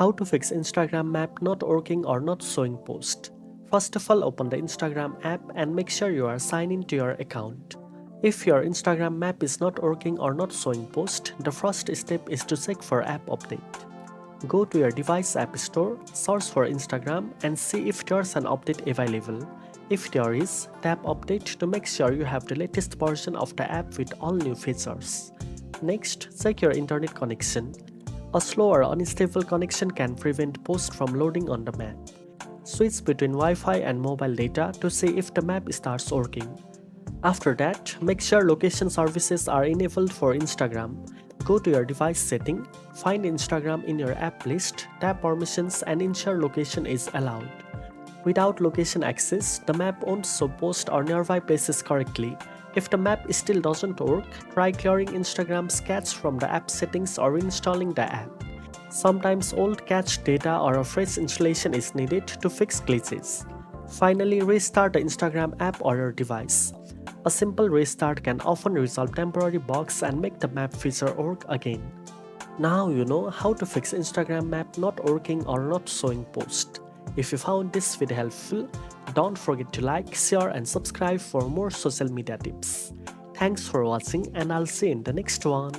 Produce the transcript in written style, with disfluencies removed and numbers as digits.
How to fix Instagram map not working or not showing post. First of all, open the Instagram app and make sure you are signed into your account. If your Instagram map is not working or not showing post, the first step is to check for app update. Go to your device app store, search for Instagram and see if there's an update available. If there is, tap update to make sure you have the latest version of the app with all new features. Next, check your internet connection. A slow or unstable connection can prevent posts from loading on the map. Switch between Wi-Fi and mobile data to see if the map starts working. After that, make sure location services are enabled for Instagram. Go to your device setting, find Instagram in your app list, tap permissions and ensure location is allowed. Without location access, the map won't show post or nearby places correctly. If the map still doesn't work, try clearing Instagram's cache from the app settings or reinstalling the app. Sometimes old cached data or a fresh installation is needed to fix glitches. Finally, restart the Instagram app or your device. A simple restart can often resolve temporary bugs and make the map feature work again. Now you know how to fix Instagram map not working or not showing post. If you found this video helpful, don't forget to like, share and subscribe for more social media tips. Thanks for watching and I'll see you in the next one.